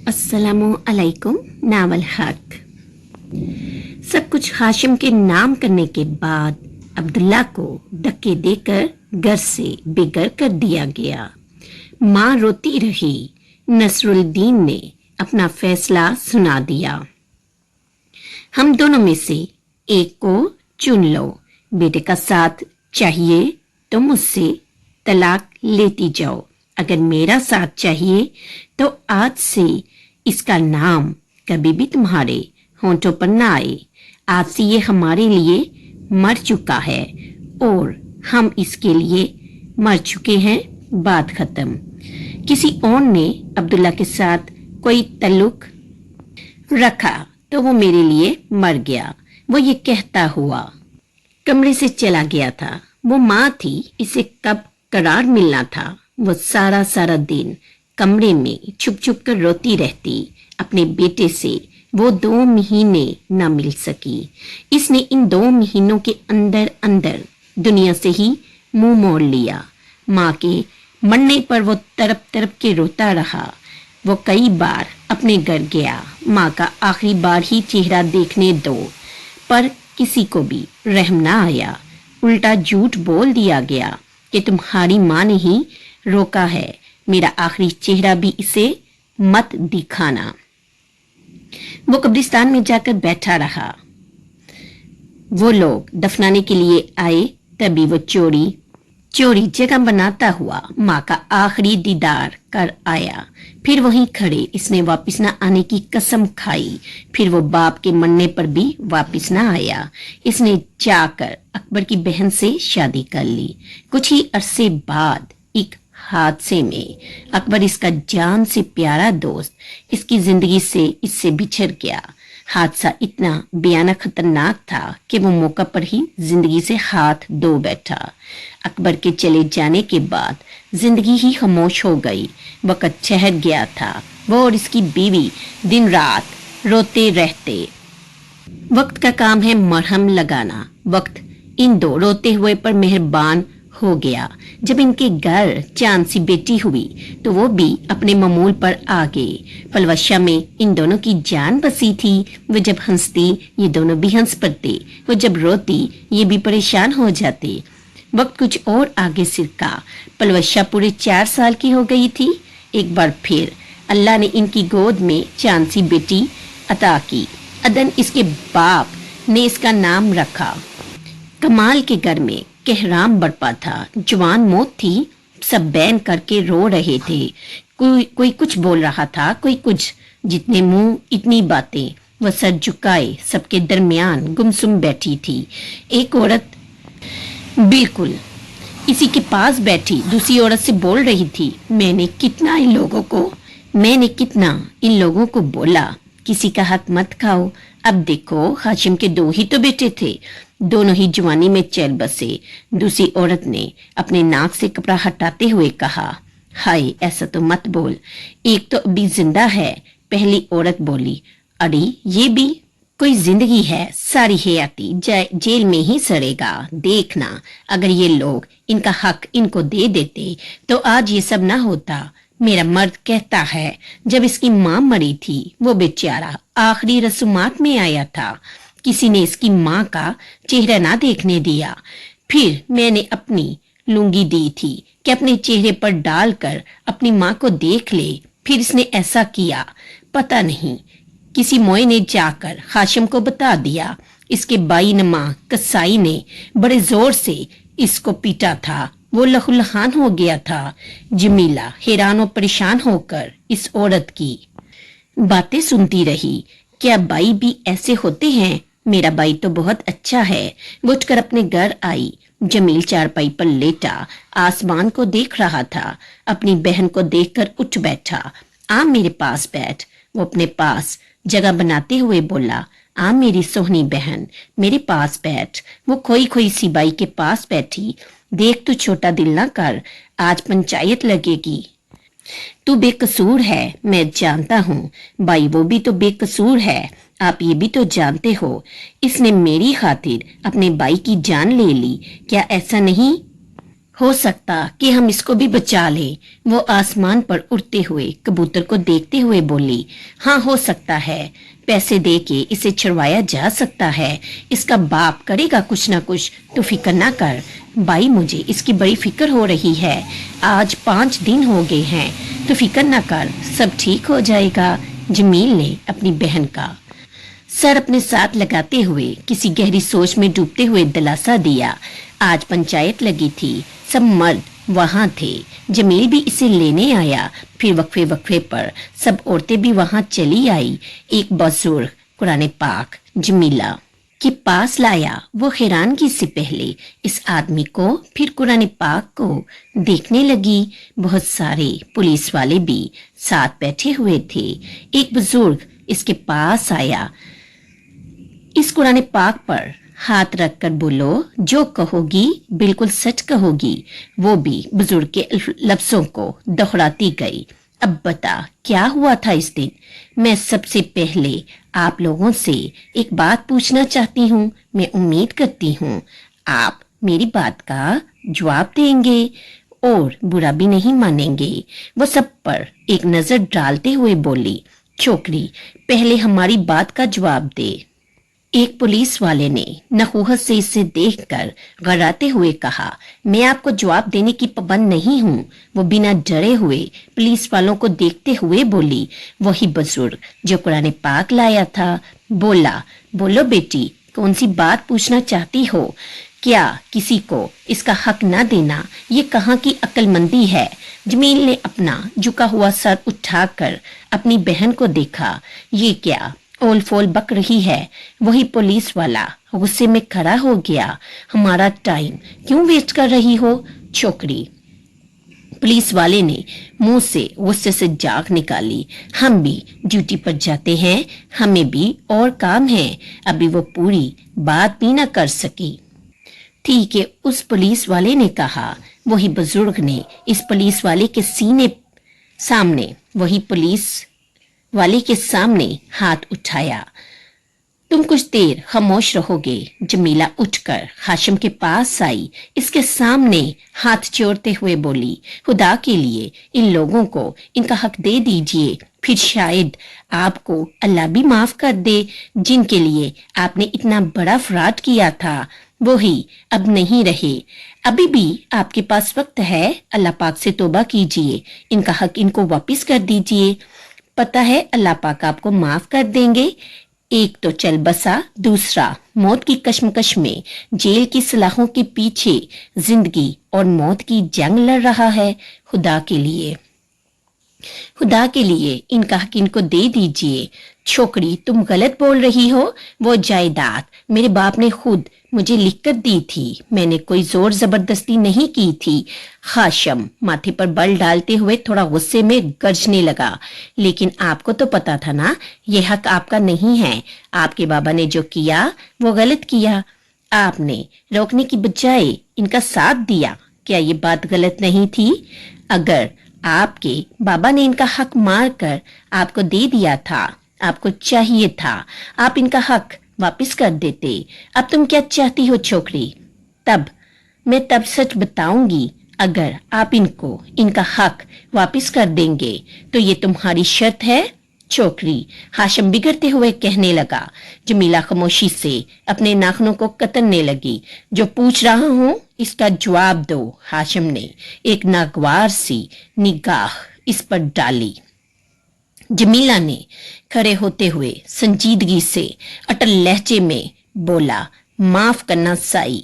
السلام علیکم ناول حق۔ سب کچھ ہاشم کے نام کرنے کے بعد عبداللہ کو دھکے دے کر گھر سے بے گھر کر دیا گیا۔ ماں روتی رہی۔ نصر الدین نے اپنا فیصلہ سنا دیا۔ ہم دونوں میں سے ایک کو چن لو، بیٹے کا ساتھ چاہیے تو مجھ سے طلاق لیتی جاؤ، اگر میرا ساتھ چاہیے تو آج سے اس کا نام کبھی بھی تمہارے ہونٹوں پر نہ آئے۔ آج سے یہ ہمارے لیے مر چکا ہے اور ہم اس کے لیے مر چکے ہیں، بات ختم۔ کسی اور نے عبداللہ کے ساتھ کوئی تعلق رکھا تو وہ میرے لیے مر گیا، وہ یہ کہتا ہوا کمرے سے چلا گیا تھا۔ وہ ماں تھی، اسے کب قرار ملنا تھا۔ وہ سارا دن کمرے میں چھپ چھپ کر روتی رہتی اپنے بیٹے سے۔ وہ 2 مہینے نہ مل سکی۔ اس نے ان 2 مہینوں کے اندر دنیا سے ہی منہ موڑ لیا۔ ماں کے مرنے پر وہ تڑپ کے روتا رہا۔ وہ کئی بار اپنے گھر گیا، ماں کا آخری بار ہی چہرہ دیکھنے دو، پر کسی کو بھی رحم نہ آیا۔ الٹا جھوٹ بول دیا گیا کہ تمہاری ماں نے ہی روکا ہے، میرا آخری چہرہ بھی اسے مت دکھانا۔ وہ قبرستان میں جا کر بیٹھا رہا۔ وہ لوگ دفنانے کے لیے آئے، تبھی وہ چوری جگہ بناتا ہوا ماں کا آخری دیدار کر آیا۔ پھر وہیں کھڑے اس نے واپس نہ آنے کی قسم کھائی۔ پھر وہ باپ کے مرنے پر بھی واپس نہ آیا۔ اس نے جا کر اکبر کی بہن سے شادی کر لی۔ کچھ ہی عرصے بعد ایک حادثے میں اکبر، اس کا جان سے پیارا دوست، اس کی زندگی سے اس سے بچھڑ گیا۔ حادثہ اتنا بیانہ خطرناک تھا کہ وہ موقع پر ہی زندگی سے ہاتھ دھو بیٹھا۔ اکبر کے چلے جانے کے بعد زندگی ہی خاموش ہو گئی۔ وقت ٹھہر گیا تھا۔ وہ اور اس کی بیوی دن رات روتے رہتے۔ وقت کا کام ہے مرہم لگانا۔ وقت ان 2 روتے ہوئے پر مہربان ہو گیا۔ جب ان کے گھر چاند سی بیٹی ہوئی تو وہ بھی اپنے معمول پر آ گئے۔ پلوشہ میں ان دونوں کی جان بسی تھی۔ وہ جب ہنستی یہ دونوں بھی ہنس پڑتے، وہ جب روتی یہ بھی پریشان ہو جاتے۔ وقت کچھ اور آگے سرکا۔ پلوشہ پورے 4 سال کی ہو گئی تھی۔ ایک بار پھر اللہ نے ان کی گود میں چاند سی بیٹی عطا کی۔ عدن اس کے باپ نے اس کا نام رکھا۔ کمال کے گھر میں کہرام برپا تھا۔ جوان موت تھی، سب بین کر کے رو رہے تھے۔ کوئی کچھ بول رہا تھا، کوئی کچھ، جتنے منہ اتنی باتیں۔ وہ سر جھکائے سب کے درمیان گمسم بیٹھی تھی۔ ایک عورت بالکل اسی کے پاس بیٹھی دوسری عورت سے بول رہی تھی، میں نے کتنا ان لوگوں کو بولا کسی کا حق مت کھاؤ۔ اب دیکھو، ہاشم کے 2 ہی تو بیٹے تھے، دونوں ہی جوانی میں چل بسے۔ دوسری عورت نے اپنے ناک سے کپڑا ہٹاتے ہوئے کہا، ہائے ایسا تو مت بول، ایک تو ابھی زندہ ہے۔ پہلی عورت بولی، ارے یہ بھی کوئی زندگی ہے، ساری حیاتی جیل میں ہی سڑے گا۔ دیکھنا، اگر یہ لوگ ان کا حق ان کو دے دیتے تو آج یہ سب نہ ہوتا۔ میرا مرد کہتا ہے جب اس کی ماں مری تھی وہ بیچارہ آخری رسومات میں آیا تھا، کسی نے اس کی ماں کا چہرہ نہ دیکھنے دیا۔ پھر میں نے اپنی لنگی دی تھی کہ اپنے چہرے پر ڈال کر اپنی ماں کو دیکھ لے، پھر اس نے ایسا کیا۔ پتہ نہیں کسی موئے نے جا کر ہاشم کو بتا دیا۔ اس کے بائی نما کسائی نے بڑے زور سے اس کو پیٹا تھا، وہ لہو لہان ہو گیا تھا۔ جمیلہ حیران و پریشان ہو کر اس عورت کی باتیں سنتی رہی۔ کیا بائی بھی ایسے ہوتے ہیں؟ میرا بائی تو بہت اچھا ہے۔ وہ اٹھ کر اپنے گھر آئی۔ جمیل چارپائی پر لیٹا آسمان کو دیکھ رہا تھا۔ اپنی بہن کو دیکھ کر اٹھ بیٹھا۔ آ میرے پاس بیٹھ۔ وہ اپنے پاس جگہ بناتے ہوئے بولا، آ میری سوہنی بہن میرے پاس بیٹھ۔ وہ کھوئی سی بائی کے پاس بیٹھی۔ دیکھ تو چھوٹا دل نہ کر، آج پنچایت لگے گی۔ تو بے قصور ہے، میں جانتا ہوں۔ بائی وہ بھی تو بے قصور ہے، آپ یہ بھی تو جانتے ہو۔ اس نے میری خاطر اپنے بائی کی جان لے لی، کیا ایسا نہیں हो सकता कि हम इसको भी बचा लें। वो आसमान पर उड़ते हुए कबूतर को देखते हुए बोली, हाँ हो सकता है, पैसे दे के इसे छुड़वाया जा सकता है। इसका बाप करेगा कुछ ना कुछ, तो फिक्र ना कर भाई, मुझे इसकी बड़ी फिक्र हो रही है। आज 5 दिन हो गए हैं, तो फिक्र ना कर, सब ठीक हो जाएगा। जमील ने अपनी बहन का सर अपने साथ लगाते हुए किसी गहरी सोच में डूबते हुए दिलासा दिया। आज पंचायत लगी थी, सब मर्द वहां थे। जमील भी इसे लेने आया। फिर वक्फे वक्फे पर सब औरतें भी वहां चली आई। एक बुजुर्ग कुरान पाक जमीला के पास लाया। वो हैरानगी से पहले इस आदमी को फिर कुरान पाक को देखने लगी। बहुत सारे पुलिस वाले भी साथ बैठे हुए थे। एक बुजुर्ग इसके पास आया। इस कुरान पाक पर हाथ रखकर बोलो, जो कहोगी बिल्कुल सच कहोगी। वो भी बुजुर्ग के लफ्जों को दोहराती गई। अब बता क्या हुआ था इस दिन। मैं सबसे पहले आप लोगों से एक बात पूछना चाहती हूँ। मैं उम्मीद करती हूँ आप मेरी बात का जवाब देंगे और बुरा भी नहीं मानेंगे। वो सब पर एक नजर डालते हुए बोली, छोकरी पहले हमारी बात का जवाब दे। एक पुलिस वाले ने नखुहत से इसे देखकर घबराते हुए कहा, मैं आपको जवाब देने की पाबंद नहीं हूँ। वो बिना डरे हुए पुलिस वालों को देखते हुए बोली। वही बुजुर्ग जो कुरान पाक लाया था बोला, बोलो बेटी, कौन सी बात पूछना चाहती हो। क्या किसी को इसका हक ना देना ये कहाँ की अक्लमंदी है। जमील ने अपना झुका हुआ सर उठाकर अपनी बहन को देखा। ये क्या ओल फोल बक रही है। वही पुलिस वाला गुस्से में खड़ा हो गया, हमारा टाइम क्यों वेस्ट कर रही हो छोकरी। पुलिस वाले ने मुंह से गुस्से से जाग निकाली। हम भी ड्यूटी पर जाते हैं, हमें भी और काम है। अभी वो पूरी बात भी ना कर सकी। ठीक है, उस पुलिस वाले ने कहा। वही बुजुर्ग ने इस पुलिस वाले के सीने सामने वही पुलिस वाले के सामने हाथ उठाया। तुम कुछ देर खामोश रहोगे। जमीला उठकर हाशिम के पास आई। इसके सामने हाथ जोड़ते हुए बोली, खुदा के लिए इन लोगों को इनका हक दे दीजिए, फिर शायद आपको अल्लाह भी माफ कर दे। जिनके लिए आपने इतना बड़ा फ्रॉड किया था वो ही अब नहीं रहे। अभी भी आपके पास वक्त है, अल्लाह पाक से तौबा कीजिए, इनका हक इनको वापस कर दीजिए। पता है अल्लाह पाक आपको माफ कर देंगे। एक तो चल बसा, दूसरा मौत की कश्मकश में जेल की सलाखों के पीछे जिंदगी और मौत की जंग लड़ रहा है। खुदा के लिए इनका हक इनको दे दीजिए। छोकरी तुम गलत बोल रही हो। वो जायदाद मेरे बाप ने खुद मुझे लिखकर दी थी, मैंने कोई जोर जबरदस्ती नहीं की थी। हाशिम माथे पर बल डालते हुए थोड़ा गुस्से में गरजने लगा। लेकिन आपको तो पता था ना ये हक आपका नहीं है। आपके बाबा ने जो किया वो गलत किया। आपने रोकने की बजाय इनका साथ दिया। क्या ये बात गलत नहीं थी? अगर आपके बाबा ने इनका हक मार कर आपको दे दिया था, आपको चाहिए था आप इनका हक वापस कर देते। अब तुम क्या चाहती हो छोकरी? मैं तब सच बताऊंगी। अगर आप इनको इनका हक वापस कर देंगे तो ये तुम्हारी शर्त है छोकरी। हाशिम बिगड़ते हुए कहने लगा। जमीला खामोशी से अपने नाखूनों को कतरने लगी। जो पूछ रहा हूं इसका जवाब दो। हाशिम ने एक नागवार सी निगाह इस पर डाली। जमीला ने खड़े होते हुए संजीदगी से अटल लहजे में बोला, माफ करना साई,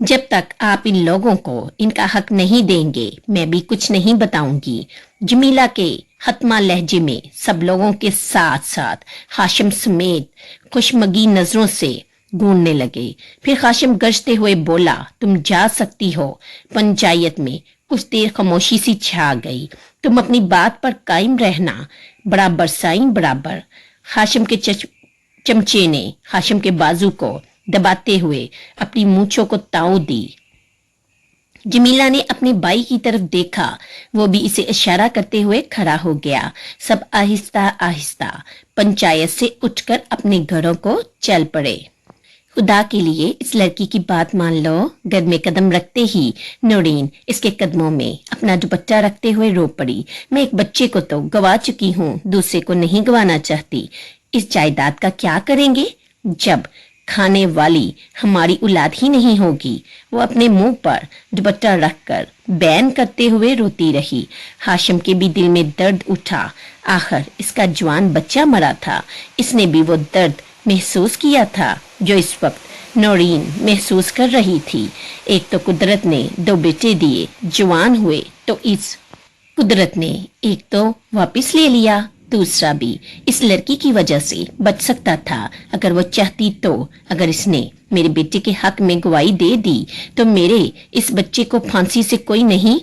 जब तक आप इन लोगों को इनका हक नहीं देंगे मैं भी कुछ नहीं बताऊंगी। जमीला के हतमा लहजे में सब लोगों के साथ साथ हाशिम समेत खुशमगी नजरों से घूरने लगे। फिर हाशिम गरजते हुए बोला, तुम जा सकती हो। पंचायत में कुछ देर खामोशी सी छा गई। तुम अपनी बात पर कायम रहना, बराबर साईं बराबर। हाशिम के चमचे ने हाशिम के बाजू को दबाते हुए अपनी मूंछों को ताऊ दी। जमीला ने अपने भाई की तरफ देखा, वो भी इसे इशारा करते हुए खड़ा हो गया। सब आहिस्ता आहिस्ता पंचायत से उठकर अपने घरों को चल पड़े। खुदा के लिए इस लड़की की बात मान लो। घर में कदम रखते ही नौरीन इसके कदमों में अपना दुपट्टा रखते हुए रो पड़ी। मैं एक बच्चे को तो गवा चुकी हूँ, दूसरे को नहीं गवाना चाहती। इस जायदाद का क्या करेंगे जब खाने वाली हमारी औलाद ही नहीं होगी। वो अपने मुंह पर दुपट्टा रखकर बैन करते हुए रोती रही। हाशिम के भी दिल में दर्द उठा। आखिर इसका जवान बच्चा मरा था, इसने भी वो दर्द महसूस किया था जो इस वक्त नौरीन महसूस कर रही थी। एक तो कुदरत ने 2 बेटे दिए, जवान हुए तो इस कुदरत ने एक तो वापस ले लिया, दूसरा भी इस लड़की की वजह से बच सकता था अगर वो चाहती तो। अगर इसने मेरे बेटे के हक में गवाही दे दी तो मेरे इस बच्चे को फांसी से कोई नहीं,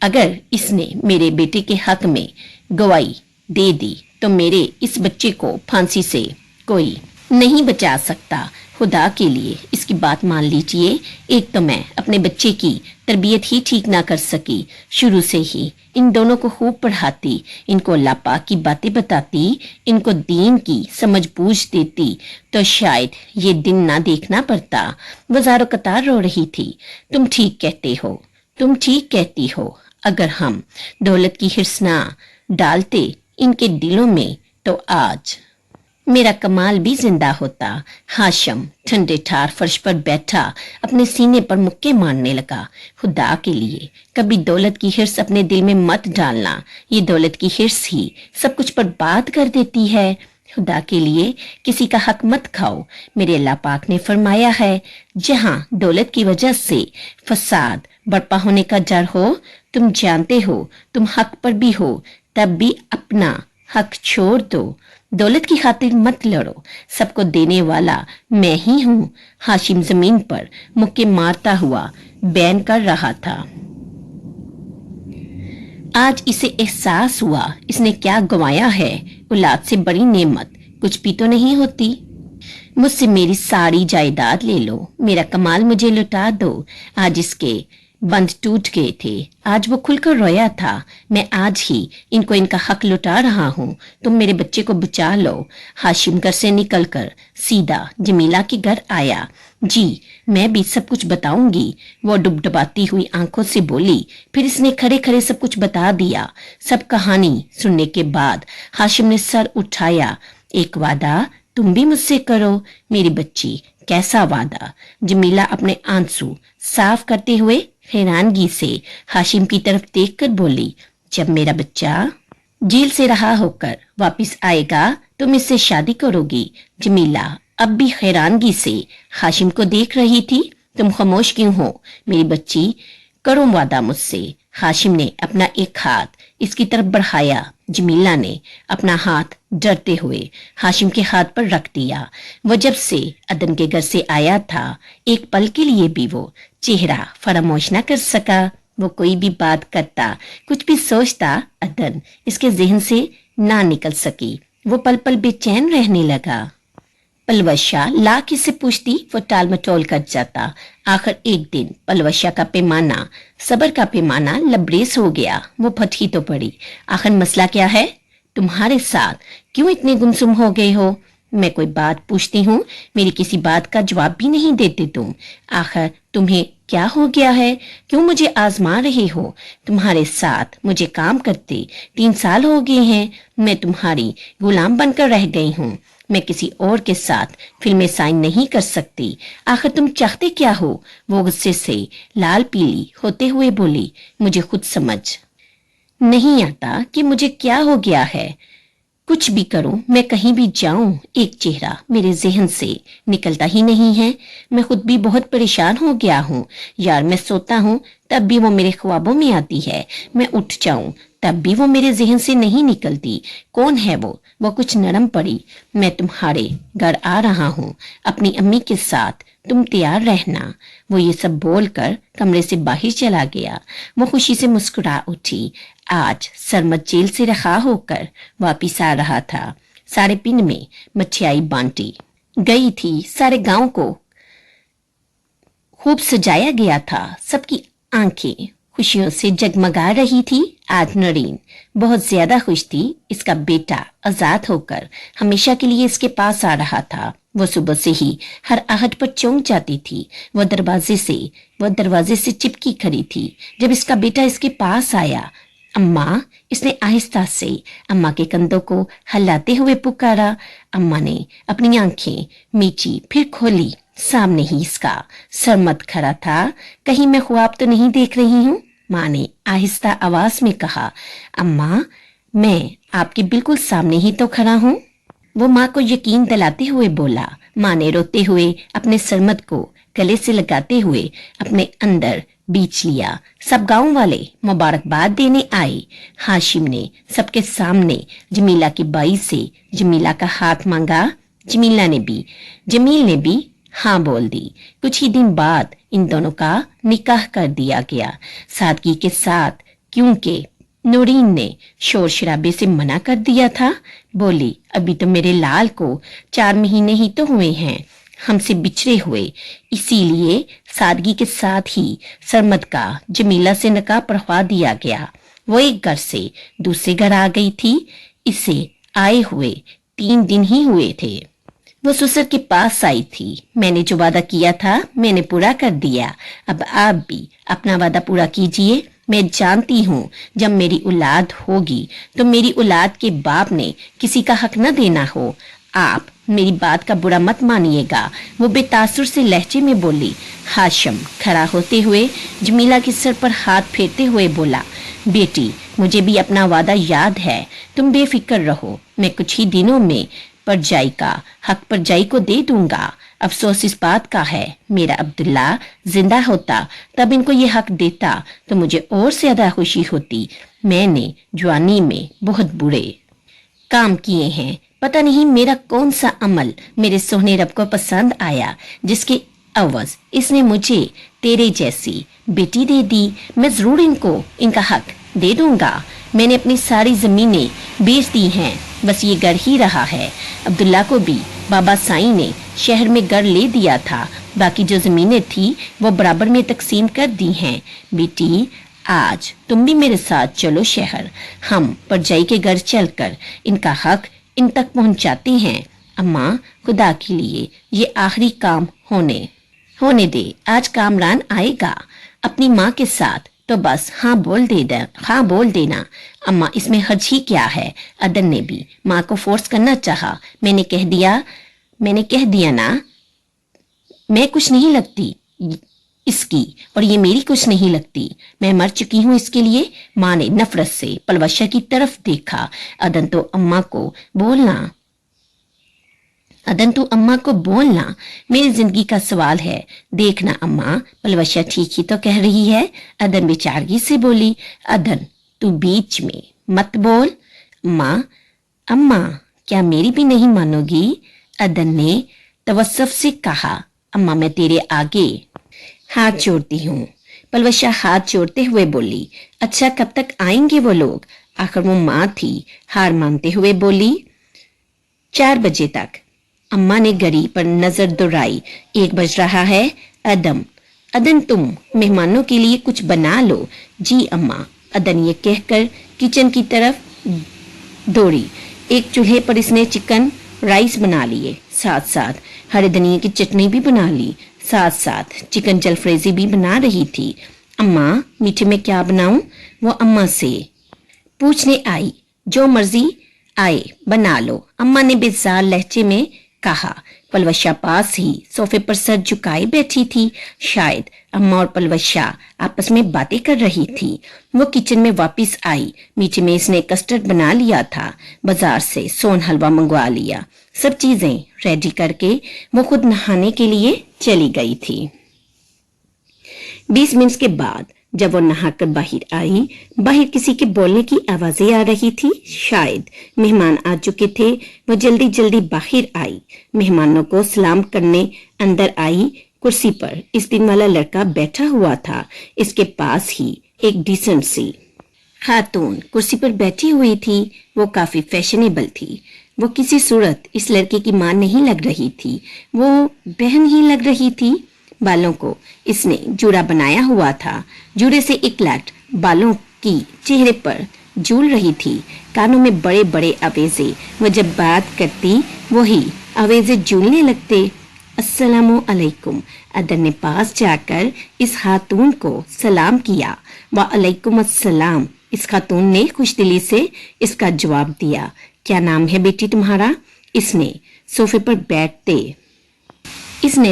अगर इसने मेरे बेटे के हक में गवाही दे दी तो मेरे इस बच्चे को फांसी से कोई नहीं बचा सकता। खुदा के लिए इसकी बात मान लीजिए। एक तो मैं अपने बच्चे की तरबियत ही ठीक ना कर सकी, शुरू से ही इन दोनों को खूब पढ़ाती, इनको अल्लाह पाक की बातें बताती, इनको दीन की समझ बूझ देती तो शायद ये दिन ना देखना पड़ता। वजारो कतार रो रही थी। तुम ठीक कहते हो, तुम ठीक कहती हो। अगर हम दौलत की हिर्स ना डालते इनके दिलों में तो आज मेरा कमाल भी जिंदा होता। हाशिम ठंडे ठार फर्श पर बैठा अपने सीने पर मुक्के मारने लगा। खुदा के लिए कभी दौलत की हिर्स अपने दिल में मत डालना, ये दौलत की हिर्स ही सब कुछ बर्बाद कर देती है। खुदा के लिए किसी का हक मत खाओ। मेरे अल्लाह पाक ने फरमाया है, जहां दौलत की वजह से फसाद बर्पा होने का डर हो, तुम जानते हो तुम हक पर भी हो, तब भी अपना हक छोड़ दो। दौलत की खातिर मत लड़ो, सबको देने वाला मैं ही हूँ। हाशिम जमीन पर मुक्के मारता हुआ बैन कर रहा था। आज इसे एहसास हुआ इसने क्या गंवाया है। औलाद से बड़ी नेमत कुछ भी तो नहीं होती। मुझसे मेरी सारी जायदाद ले लो, मेरा कमाल मुझे लुटा दो। आज इसके बंद टूट गए थे, आज वो खुलकर रोया था। मैं आज ही इनको इनका हक लुटा रहा हूँ, तुम मेरे बच्चे को बचा लो। हाशिम घर से निकलकर सीधा जमीला के घर आया। जी मैं भी सब कुछ बताऊंगी, वो डुबडुबाती हुई आंखों से बोली। फिर इसने खड़े खड़े सब कुछ बता दिया। सब कहानी सुनने के बाद हाशिम ने सर उठाया। एक वादा तुम भी मुझसे करो मेरी बच्ची। कैसा वादा? जमीला अपने आंसू साफ करते हुए हैरानगी से हाशिम की तरफ देखकर बोली, जब मेरा बच्चा जेल से रहा होकर वापस आएगा तुम इससे शादी करोगी। जमीला अब भी हैरानगी से हाशिम को देख रही थी। तुम खामोश क्यों हो मेरी बच्ची, करो वादा मुझसे। हाशिम ने अपना एक हाथ इसकी तरफ बढ़ाया। जमीला ने अपना हाथ डरते हुए हाशिम के हाथ पर रख दिया। वो जब से अदन के घर से आया था एक पल के लिए भी वो चेहरा फरामोश न कर सका। वो कोई भी बात करता, कुछ भी सोचता, अदन इसके जहन से ना निकल सकी। वो पल पल बेचैन रहने लगा। पलवशा लाख इससे पूछती वो टाल मटोल कर जाता। आखिर एक दिन पलवशा का पैमाना, सबर का पैमाना लबरेज हो गया। वो फटकी तो पड़ी। आखिर मसला क्या है? तुम्हारे साथ क्यों इतने गुमसुम हो गए हो? मैं कोई बात पूछती हूँ, मेरी किसी बात का जवाब भी नहीं देते तुम। आखिर तुम्हें क्या हो गया है? क्यों मुझे आजमा रहे हो? तुम्हारे साथ मुझे काम करते 3 साल हो गए हैं। मैं तुम्हारी गुलाम बनकर रह गई हूँ। मैं किसी और के साथ फिल्में साइन नहीं कर सकती। आखिर तुम चाहते क्या हो? वो गुस्से से लाल पीली होते हुए बोली, मुझे खुद समझ नहीं आता कि मुझे क्या हो गया है। कुछ भी करूं, मैं कहीं भी जाऊं, एक चेहरा मेरे जहन से निकलता ही नहीं है। मैं खुद भी बहुत परेशान हो गया हूं। यार मैं सोता हूं तब भी वो मेरे ख्वाबों में आती है। मैं उठ जाऊं तब भी वो मेरे जहन से नहीं निकलती। कौन है वो कुछ नरम पड़ी। मैं तुम्हारे घर आ रहा हूं अपनी अम्मी के साथ, तुम तैयार रहना। वो ये सब बोलकर कमरे से बाहर चला गया। वो खुशी से मुस्कुरा उठी। आज सरमत जेल से रहा होकर वापिस आ रहा था। सारे पिंड में मठियाई बांटी गई थी। सारे गांव को खूब सजाया गया था। सबकी आंखें खुशियों से जगमगा रही थी। आज नौरीन बहुत ज्यादा खुश थी। इसका बेटा आजाद होकर हमेशा के लिए इसके पास आ रहा था। वो सुबह से ही हर आहट पर चौंक जाती थी। वो दरवाजे से चिपकी खड़ी थी। जब इसका बेटा इसके पास आया, अम्मा, इसने आहिस्ता से अम्मा के कंधों को हिलाते हुए पुकारा। अम्मा ने अपनी आंखें मीची, फिर खोली। सामने ही इसका सरमद खड़ा था। कहीं मैं ख्वाब तो नहीं देख रही हूँ? माँ ने आहिस्ता आवाज में कहा। अम्मा, मैं आपके बिल्कुल सामने ही तो खड़ा हूँ। वो माँ को यकीन दिलाते हुए बोला। माँ ने रोते हुए अपने सरमद को गले से लगाते हुए अपने अंदर बीच लिया। सब गांव वाले मुबारकबाद देने आए। हाशिम ने सबके सामने जमीला की बाई से जमीला का हाथ मांगा। जमील ने भी हाँ बोल दी। कुछ ही दिन बाद इन दोनों का निकाह कर दिया गया, सादगी के साथ, क्योंकि नौरीन ने शोर शराबे से मना कर दिया था। बोली, अभी तो मेरे लाल को 4 महीने ही तो हुए हैं हमसे बिछड़े हुए, इसीलिए सादगी के साथ ही सरमद का जमीला से निकाह पढ़वा दिया गया। वो एक घर से दूसरे घर आ गई थी। इसे आए हुए 3 दिन ही हुए थे। वो ससुर के पास आई थी। मैंने जो वादा किया था मैंने पूरा कर दिया। अब आप भी अपना वादा पूरा कीजिए। मैं जानती हूँ जब मेरी औलाद होगी तो मेरी औलाद के बाप ने किसी का हक न देना हो। आप मेरी बात का बुरा मत मानिएगा। वो बेतासुर से लहजे में बोली। हाशिम खड़ा होते हुए जमीला के सर पर हाथ फेरते हुए बोला, बेटी, मुझे भी अपना वादा याद है। तुम बेफिक्र रहो। मैं कुछ ही दिनों में परजाई का हक परजाई को दे दूंगा। अफसोस इस बात का है, मेरा अब्दुल्ला जिंदा होता तब इनको ये हक देता तो मुझे और ज्यादा खुशी होती। मैंने जवानी में बहुत बुरे काम किए हैं। पता नहीं मेरा कौन सा अमल मेरे सोहने रब को पसंद आया, जिसके अवज इसने मुझे तेरे जैसी बेटी दे दी। मैं जरूर इनका हक दे दूंगा। मैंने अपनी सारी जमीनें बेच दी हैं, बस ये घर ही रहा है। अब्दुल्ला को भी बाबा साईं ने शहर में घर ले दिया था। बाकी जो जमीनें थी वो बराबर में तकसीम कर दी हैं। बेटी, आज तुम भी मेरे साथ चलो शहर। हम परजाई के घर चलकर इनका हक इन तक पहुंचाते हैं। अम्मा, खुदा के लिए ये आखिरी काम होने दे। आज कामरान आएगा अपनी माँ के साथ तो बस हाँ बोल देना। अम्मा, इसमें हर्ज ही क्या है? अदन ने भी माँ को फोर्स करना चाहा। मैंने कह दिया ना, मैं कुछ नहीं लगती इसकी और ये मेरी कुछ नहीं लगती। मैं मर चुकी हूँ इसके लिए। माँ ने नफरत से पलवशा की तरफ देखा। अदन तो अम्मा को बोलना मेरी जिंदगी का सवाल है। देखना अम्मा, पलवशा ठीक ही तो कह रही है। अदन बेचारगी से बोली। अदन, तू बीच में मत बोल। अम्मा, क्या मेरी भी नहीं मानोगी? अदन ने तवस्सुफ से कहा। अम्मा, मैं तेरे आगे हाथ जोड़ती हूँ। पलवशा हाथ जोड़ते हुए बोली। अच्छा, कब तक आएंगे वो लोग? आखिर वो माँ थी। हार मानते हुए बोली, 4 बजे तक। अम्मा ने घड़ी पर नजर दौड़ाई। 1 बज रहा है। अदन, तुम मेहमानों के लिए कुछ बना लो। जी अम्मा। अदन ये कहकर किचन की तरफ दौड़ी। एक चूल्हे पर इसने चिकन राइस बना लिए, साथ साथ हरे धनिए की चटनी भी बना ली, साथ साथ चिकन जलफ्रेजी भी बना रही थी। अम्मा, मीठे में क्या बनाऊं? वो अम्मा से पूछने आई। जो मर्जी आए बना लो, अम्मा ने बेजार लहजे में कहा। पलवशा पास ही सोफे पर सर झुकाए बैठी थी। शायद अम्मा और पलवशा आपस में बातें कर रही थी। वो किचन में वापस आई। मीठे में इसने कस्टर्ड बना लिया था। बाजार से सोन हलवा मंगवा लिया। सब चीजें रेडी करके वो खुद नहाने के लिए चली गई थी। 20 मिनट के बाद जब वो नहाकर बाहर आई, बाहर किसी के बोलने की आवाजें आ रही थी। शायद मेहमान आ चुके थे। वो जल्दी जल्दी बाहर आई, मेहमानों को सलाम करने अंदर आई। कुर्सी पर इस दिन वाला लड़का बैठा हुआ था। इसके पास ही एक डिसेंट सी खातून कुर्सी पर बैठी हुई थी। वो काफी फैशनेबल थी। वो किसी सूरत इस लड़के की मां नहीं लग रही थी। वो बहन ही लग रही थी। बालों को इसने जूड़ा बनाया हुआ था। जूड़े से एक लट बालों की चेहरे पर झूल रही थी। कानों में बड़े बड़े आवेजे। वो जब बात करती वही आवेजे झूलने लगते। अस्सलामु अलैकुम। अदन ने पास जाकर इस खातून को सलाम किया। वालेकुम अस्सलाम। इस खातून ने खुशदिली से इसका जवाब दिया। क्या नाम है बेटी तुम्हारा? इसने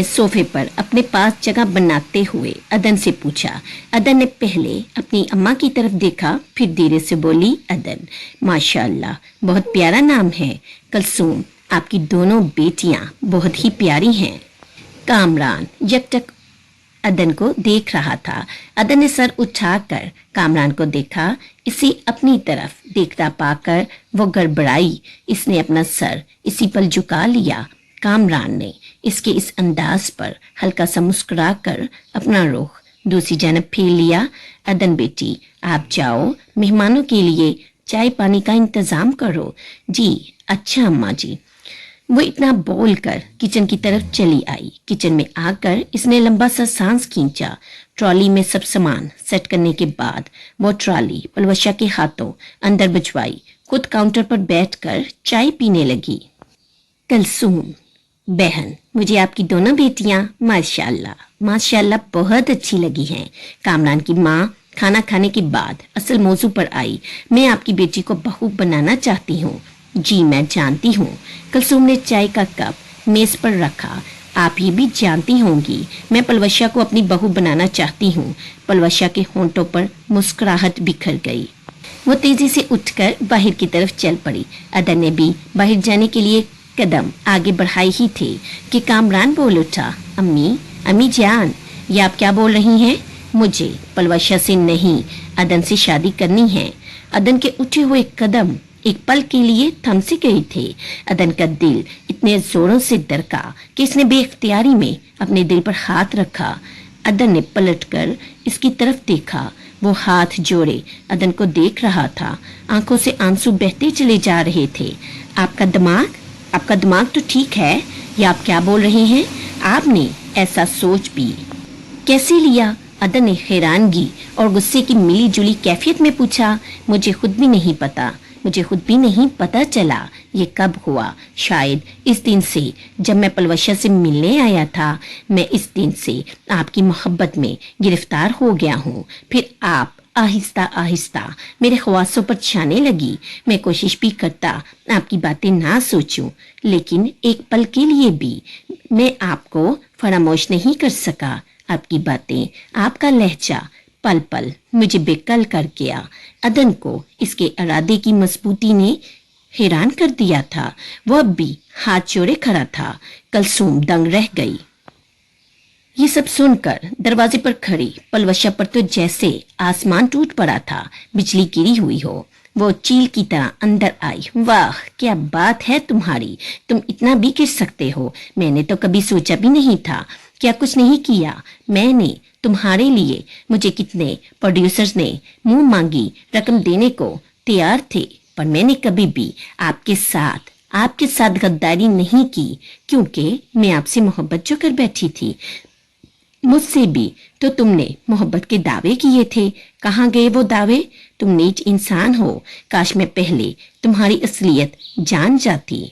सोफे पर अपने पास जगह बनाते हुए अदन से पूछा। अदन ने पहले अपनी अम्मा की तरफ देखा, फिर धीरे से बोली, अदन, माशाअल्लाह, बहुत प्यारा नाम है। कलसूम, आपकी दोनों बेटियां बहुत ही प्यारी हैं। कामरान यकटक अदन को देख रहा था। अदन ने सर उठाकर कामरान को देखा। इसे अपनी तरफ देखता पाकर वो गड़बड़ाई। इसने अपना सर इसी पल झुका लिया। कामरान ने इसके इस अंदाज पर हल्का सा मुस्कुराकर अपना रुख दूसरी जानब फेर लिया। अदन बेटी, आप जाओ, मेहमानों के लिए चाय पानी का इंतजाम करो। जी अच्छा अम्मा जी। वो इतना बोलकर किचन की तरफ चली आई। किचन में आकर इसने लंबा सा सांस खींचा। ट्रॉली में सब सामान सेट करने के बाद वो ट्रॉली पलवशा के हाथों अंदर भिजवाई। खुद काउंटर पर बैठकर चाय पीने लगी। कलसूम, बहन, मुझे आपकी दोनों बेटियां माशाल्लाह बहुत अच्छी लगी हैं। कामरान की माँ खाना खाने के बाद असल मौजू पर आई। मैं आपकी बेटी को बहू बनाना चाहती हूँ। जी मैं जानती हूँ। कलसूम ने चाय का कप मेज पर रखा। आप ये भी जानती होंगी मैं पलवशा को अपनी बहू बनाना चाहती हूँ। पलवशा के होंठों पर मुस्कुराहट बिखर गई। वो तेजी से उठकर बाहर की तरफ चल पड़ी। अदन ने भी बाहर जाने के लिए कदम आगे बढ़ाए ही थे कि कामरान बोल उठा, अम्मी जान, ये आप क्या बोल रही हैं? मुझे पलवशा से नहीं, अदन से शादी करनी है। अदन के उठे हुए कदम एक पल के लिए थम से गए थे। अदन का दिल इतने जोरों से दरका कि इसने बेख्तियारी में अपने दिल पर हाथ रखा। अदन ने पलटकर इसकी तरफ देखा। वो हाथ जोड़े अदन को देख रहा था। आंखों से आंसू बहते चले जा रहे थे। आपका दिमाग तो ठीक है, या आप क्या बोल रहे हैं? आपने ऐसा सोच भी कैसे लिया? अदन ने हैरानगी और गुस्से की मिली जुली कैफियत में पूछा। मुझे खुद भी नहीं पता चला ये कब हुआ। शायद इस दिन से जब मैं पलवशा से मिलने आया था। मैं इस दिन से आपकी मोहब्बत में गिरफ्तार हो गया हूँ। फिर आप आहिस्ता आहिस्ता मेरे ख्वासों पर छाने लगी। मैं कोशिश भी करता आपकी बातें ना सोचूं, लेकिन एक पल के लिए भी मैं आपको फरामोश नहीं कर सका। आपकी बातें, आपका लहजा पल पल मुझे बेकल कर गया। अदन को इसके इरादे की मजबूती ने हैरान कर दिया था। वह अब भी हाथ जोड़े खड़ा था। कलसूम दंग रह गई। ये सब सुनकर दरवाजे पर खड़ी पलवशा पर तो जैसे आसमान टूट पड़ा था, बिजली गिरी हुई हो। वो चील की तरह अंदर आई। वाह क्या बात है तुम्हारी, तुम इतना भी गिर सकते हो। मैंने तो कभी सोचा भी नहीं था। क्या कुछ नहीं किया मैंने तुम्हारे लिए? मुझे कितने प्रोड्यूसर्स ने मुंह मांगी रकम देने को तैयार थे, पर मैंने कभी भी आपके साथ गद्दारी नहीं की, क्योंकि मैं आपसे मोहब्बत जो कर बैठी थी। मुझसे भी तो तुमने मोहब्बत के दावे किए थे। कहाँ गए वो दावे? तुम नीच इंसान हो। काश मैं पहले तुम्हारी असलियत जान जाती।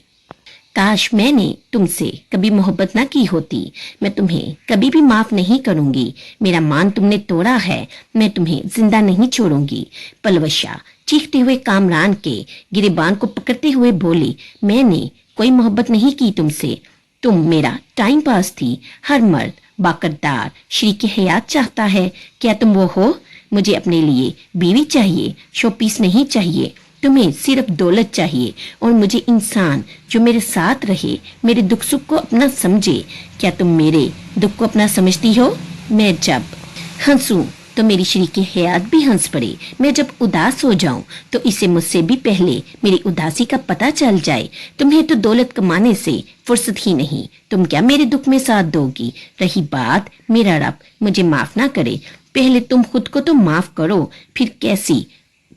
काश मैंने तुमसे कभी मोहब्बत ना की होती। मैं तुम्हें कभी भी माफ नहीं करूंगी। मेरा मान तुमने तोड़ा है, मैं तुम्हें जिंदा नहीं छोड़ूंगी। पलवशा चीखते हुए कामरान के गिरेबान को पकड़ते हुए बोली, मैंने कोई मोहब्बत नहीं की तुमसे। तुम मेरा टाइम पास थी। हर मर्द बाकरदार शरीक हयात चाहता है। क्या तुम वो हो? मुझे अपने लिए बीवी चाहिए, शोपीस नहीं चाहिए। तुम्हें सिर्फ दौलत चाहिए और मुझे इंसान जो मेरे साथ रहे, मेरे दुख सुख को अपना समझे। क्या तुम मेरे दुख को अपना समझती हो? मैं जब हंसूं तो मेरी शरीक हयात भी हंस पड़े। मैं जब उदास हो जाऊं तो इसे मुझसे भी पहले मेरी उदासी का पता चल जाए। तुम्हें तो दौलत कमाने से फुर्सत ही नहीं। तुम क्या मेरे दुख में साथ दोगी? रही बात मेरा रब मुझे माफ ना करे, पहले तुम खुद को तो माफ करो, फिर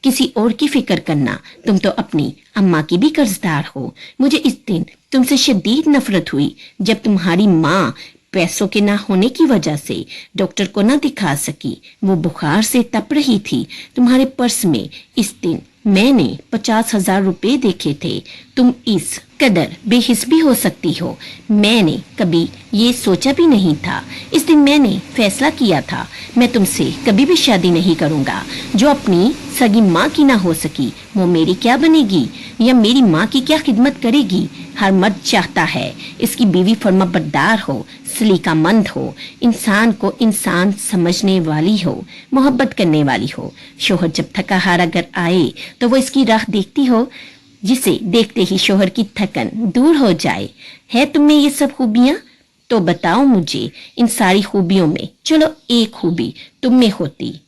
किसी और की फिक्र करना। तुम तो अपनी अम्मा की भी कर्जदार हो। मुझे इस दिन तुमसे शदीद नफरत हुई जब तुम्हारी माँ पैसों के ना होने की वजह से डॉक्टर को ना दिखा सकी। वो बुखार से तप रही थी। तुम्हारे पर्स में इस दिन मैंने 50,000 रुपए देखे थे। तुम इस कदर बेहिस भी हो सकती हो, मैंने कभी ये सोचा भी नहीं था। इस दिन मैंने फैसला किया था मैं तुमसे कभी भी शादी नहीं करूंगा। जो अपनी सगी माँ की ना हो सकी वो मेरी क्या बनेगी या मेरी माँ की क्या खिदमत करेगी। हर मर्द चाहता है इसकी बीवी फर्माबरदार हो, सलीकामंद हो, इंसान को इंसान समझने वाली हो, मोहब्बत करने वाली हो। शोहर जब थका हारा घर आए तो वो इसकी राह देखती हो जिसे देखते ही शोहर की थकन दूर हो जाए। है तुम में ये सब खूबियां? तो बताओ मुझे इन सारी खूबियों में चलो एक खूबी तुम में होती,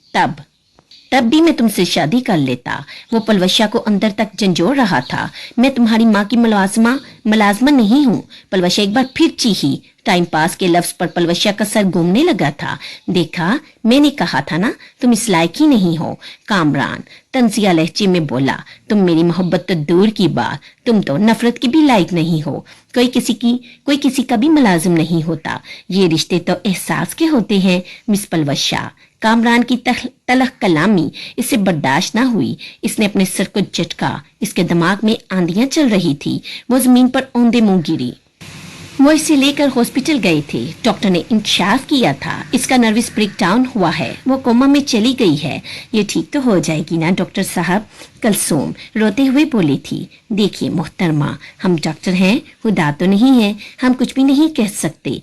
तब भी मैं तुमसे शादी कर लेता। वो पलवशा को अंदर तक झंझोड़ रहा था। मैं तुम्हारी माँ की मुलाजमा नहीं हूँ। पलवशा एक बार फिर चीखी। टाइम पास के लफ्ज पर पलवशा का सर घूमने लगा था। देखा, मैंने कहा था ना तुम इस लायक ही नहीं हो। कामरान तंजिया लहजे में बोला, तुम मेरी मोहब्बत तो दूर की बात, तुम तो नफरत की भी लायक नहीं हो। कोई किसी का भी मुलाजिम नहीं होता। ये रिश्ते तो एहसास के होते हैं मिस पलवशा। कामरान की तलख कलामी इससे बर्दाश्त ना हुई। इसने अपने सर को झटका। इसके दिमाग में आंधियां चल रही थी। वो जमीन पर औंधे मुंह गिरी। वो इसे लेकर हॉस्पिटल गए थे। डॉक्टर ने इंकशाफ किया था इसका नर्वस ब्रेकडाउन हुआ है, वो कोमा में चली गई है। ये ठीक तो हो जाएगी ना डॉक्टर साहब? कलसूम रोते हुए बोली थी। देखिए मोहतरमा, हम डॉक्टर हैं, खुदा तो नहीं है, हम कुछ भी नहीं कह सकते।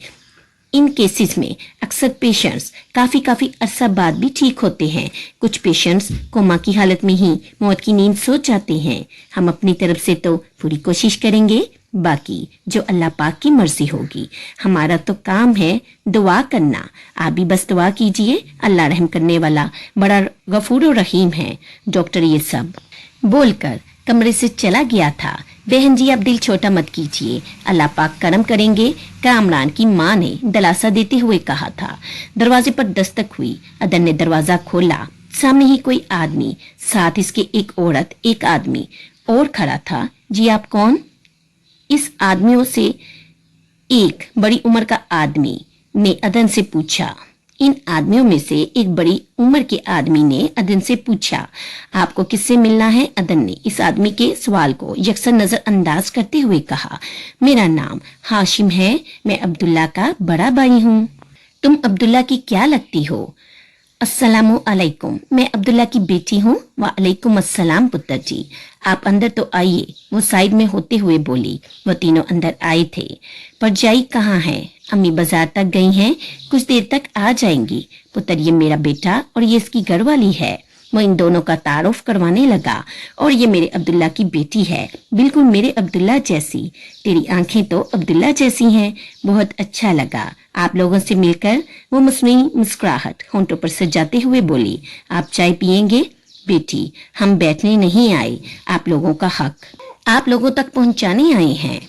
इन केसेस में अक्सर पेशेंट्स काफी अरसा बाद भी ठीक होते हैं। कुछ पेशेंट्स कोमा की हालत में ही मौत की नींद सो जाते हैं। हम अपनी तरफ से तो पूरी कोशिश करेंगे, बाकी जो अल्लाह पाक की मर्जी होगी। हमारा तो काम है दुआ करना। आप भी बस दुआ कीजिए, अल्लाह रहम करने वाला बड़ा गफूर और रहीम है। डॉक्टर ये सब बोलकर कमरे से चला गया था। बहन जी आप दिल छोटा मत कीजिए, अल्लाह पाक करम करेंगे, कामरान की माँ ने दिलासा देते हुए कहा था। दरवाजे पर दस्तक हुई। अदन ने दरवाजा खोला। सामने ही कोई आदमी, साथ इसके एक औरत, एक आदमी और खड़ा था। जी आप कौन? इस आदमियों से एक बड़ी उम्र का आदमी ने अदन से पूछा। इन आदमियों में से एक बड़ी उम्र के आदमी ने अदन से पूछा, आपको किससे मिलना है? अदन ने इस आदमी के सवाल को यकसर नजरअंदाज करते हुए कहा, मेरा नाम हाशिम है, मैं अब्दुल्ला का बड़ा भाई हूँ। तुम अब्दुल्ला की क्या लगती हो? अस्सलामु अलैकुम, मैं अब्दुल्ला की बेटी हूँ। वालेकुम अस्सलाम पुत्र जी, आप अंदर तो आइए, वो साइड में होते हुए बोली। वो तीनों अंदर आए थे। परजाई कहाँ है? अम्मी बाजार तक गई हैं, कुछ देर तक आ जाएंगी। पुत्र ये मेरा बेटा और ये इसकी घरवाली है। वो इन दोनों का तारुफ करवाने लगा। और ये मेरे अब्दुल्ला की बेटी है, बिल्कुल मेरे अब्दुल्ला जैसी। तेरी आंखें तो अब्दुल्ला जैसी हैं। बहुत अच्छा लगा आप लोगों से मिलकर। वो मुस्लिम मुस्कुराहट होंठों पर सजाते हुए बोली, आप चाय पियेंगे? बेटी हम बैठने नहीं आए, आप लोगों का हक आप लोगों तक पहुंचाने आए हैं।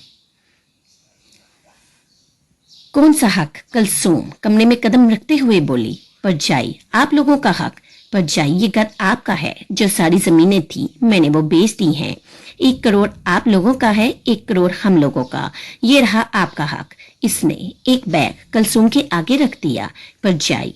कौन सा हक? कलसूम कमरे में कदम रखते हुए बोली। परजाई आप लोगों का हक। परजाई ये घर आपका है, जो सारी जमीनें थी मैंने वो बेच दी हैं। 1 करोड़ आप लोगों का है, 1 करोड़ हम लोगों का। ये रहा आपका हक। इसने एक बैग कलसूम के आगे रख दिया। परजाई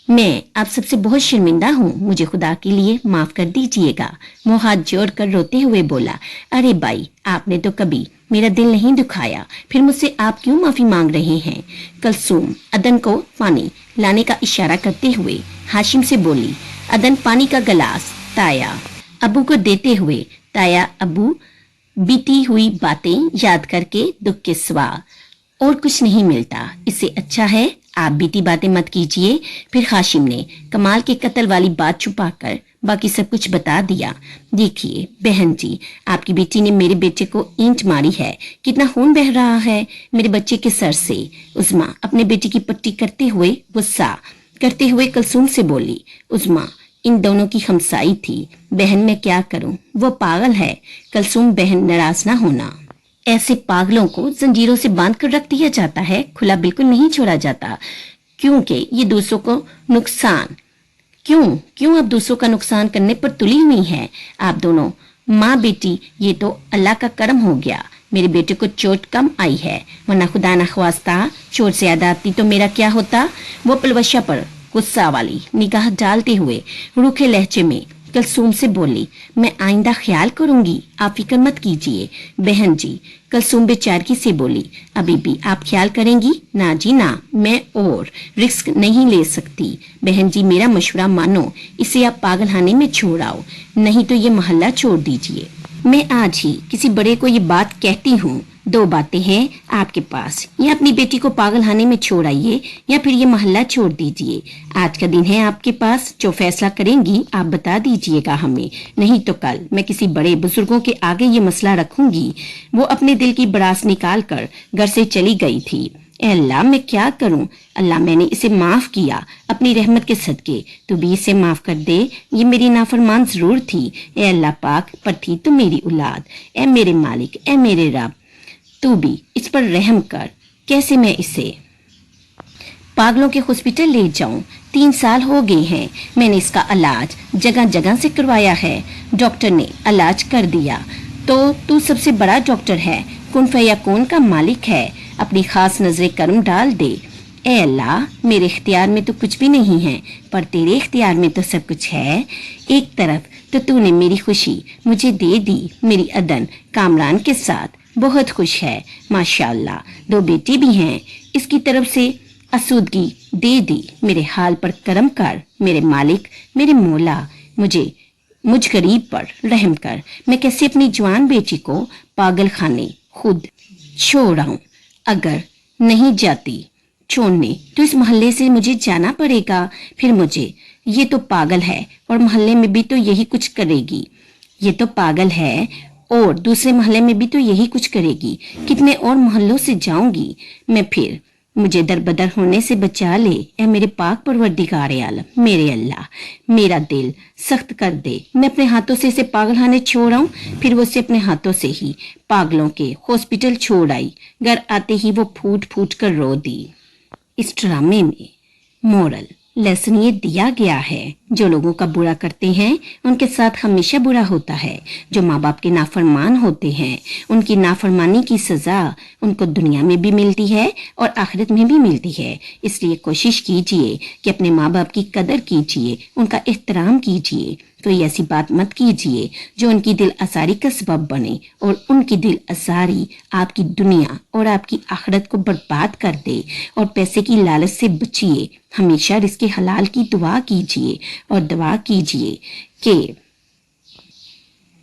मैं आप सबसे बहुत शर्मिंदा हूँ, मुझे खुदा के लिए माफ कर दीजिएगा। वो हाथ जोड़कर रोते हुए बोला, अरे भाई आपने तो कभी मेरा दिल नहीं दुखाया, फिर मुझसे आप क्यों माफी मांग रहे हैं? कलसूम अदन को पानी लाने का इशारा करते हुए हाशिम से बोली। अदन पानी का गिलास ताया अबू को देते हुए, ताया अबू बीती हुई बातें याद करके दुख के सिवा और कुछ नहीं मिलता, इससे अच्छा है आप बीती बातें मत कीजिए। फिर हाशिम ने कमाल के कत्ल वाली बात छुपाकर बाकी सब कुछ बता दिया। देखिए बहन जी, आपकी बेटी ने मेरे बेटे को ईंट मारी है, कितना खून बह रहा है मेरे बच्चे के सर से। उस्मा अपने बेटी की पट्टी करते हुए गुस्सा करते हुए कलसूम से बोली। उस्मा इन दोनों की हमसाई थी। बहन मैं क्या करूं, वो पागल है। कलसूम बहन नाराज ना होना, ऐसे पागलों को जंजीरों से बांध कर रख दिया जाता है, खुला बिल्कुल नहीं छोड़ा जाता, क्योंकि ये दूसरों को नुकसान क्यों अब दूसरों का नुकसान करने पर तुली हुई है। आप दोनों माँ बेटी, ये तो अल्लाह का करम हो गया। मेरे बेटे को चोट कम आई है, वरना खुदा न ख्वास्ता चोट से ज्यादा आती तो मेरा क्या होता। वो पलवशा पर गुस्सा वाली निगाह डालते हुए रूखे लहजे में कलसूम से बोली, मैं आइंदा ख्याल करूंगी, आप फिक्र मत कीजिए। बहन जी, कलसूम बेचारगी से बोली, अभी भी आप ख्याल करेंगी? ना जी ना, मैं और रिस्क नहीं ले सकती। बहन जी, मेरा मशवरा मानो, इसे आप पागलखाने में छोड़ आओ, नहीं तो ये मोहल्ला छोड़ दीजिए। मैं आज ही किसी बड़े को ये बात कहती हूँ। दो बातें हैं आपके पास, या अपनी बेटी को पागलखाने में छोड़ आइए या फिर ये मोहल्ला छोड़ दीजिए। आज का दिन है आपके पास, जो फैसला करेंगी आप बता दीजिएगा हमें, नहीं तो कल मैं किसी बड़े बुजुर्गों के आगे ये मसला रखूंगी। वो अपने दिल की बड़ास निकाल कर घर से चली गई थी। ए अल्लाह, मैं क्या करूं? अल्लाह, मैंने इसे माफ किया अपनी रहमत के सदके, तू भी इसे माफ कर दे, ये मेरी नाफरमान जरूर थी। ए अल्लाह पाक, पर थी तो मेरी औलाद। ए मेरे मालिक, ए मेरे रब, तू भी इस पर रहम कर। कैसे मैं इसे पागलों के हॉस्पिटल ले जाऊं? 3 साल हो गए हैं, मैंने इसका इलाज जगह जगह से करवाया है, डॉक्टर ने इलाज कर दिया। तो तू सबसे बड़ा डॉक्टर है, कुन फयकून का मालिक है, अपनी खास नजरे करम डाल दे। ए अल्लाह, मेरे इख्तियार में तो कुछ भी नहीं है, पर तेरे इख्तियार में तो सब कुछ है। एक तरफ तो तूने मेरी खुशी मुझे दे दी, मेरी अदन कामरान के साथ बहुत खुश है, माशाअल्लाह, 2 बेटे भी हैं, इसकी तरफ से आसूदगी दे दी। मेरे हाल पर करम कर मेरे मालिक, मेरे मौला, मुझ गरीब पर रहम कर। मैं कैसे अपनी जवान बेटी को पागल खाने खुद छोड़ आऊं? अगर नहीं जाती छोड़ने तो इस मोहल्ले से मुझे जाना पड़ेगा। फिर मुझे, ये तो पागल है और मोहल्ले में भी तो यही कुछ करेगी। ये तो पागल है और दूसरे मोहल्ले में भी तो यही कुछ करेगी। कितने और मोहल्लों से जाऊंगी मैं फिर? मुझे दरबदर होने से बचा ले ए मेरे पाक परवरदिगार आलम। मेरे अल्लाह, मेरा दिल सख्त कर दे, मैं अपने हाथों से इसे पागलखाने छोड़ आऊं। फिर वो उसे अपने हाथों से ही पागलों के हॉस्पिटल छोड़ आई। घर आते ही वो फूट फूट कर रो दी। इस ड्रामे में मोरल लेसन ये दिया गया है, जो लोगों का बुरा करते हैं उनके साथ हमेशा बुरा होता है। जो माँ बाप के नाफरमान होते हैं उनकी नाफरमानी की सजा उनको दुनिया में भी मिलती है और आखिरत में भी मिलती है। इसलिए कोशिश कीजिए कि अपने माँ बाप की कदर कीजिए, उनका एहतराम कीजिए। कोई ऐसी बात मत कीजिए जो उनकी दिल आसारी का सबब बने और उनकी दिल आसारी आपकी दुनिया और आपकी आखिरत को बर्बाद कर दे। और पैसे की लालच से बचिए, हमेशा रिज़्क़े हलाल की दुआ कीजिए और दुआ कीजिए कि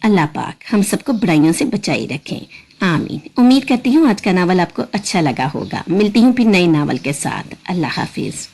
अल्लाह पाक हम सबको बुराइयों से बचाए रखें। आमीन। उम्मीद करती हूँ आज का नावल आपको अच्छा लगा होगा। मिलती हूँ फिर नए नावल के साथ। अल्लाह हाफिज।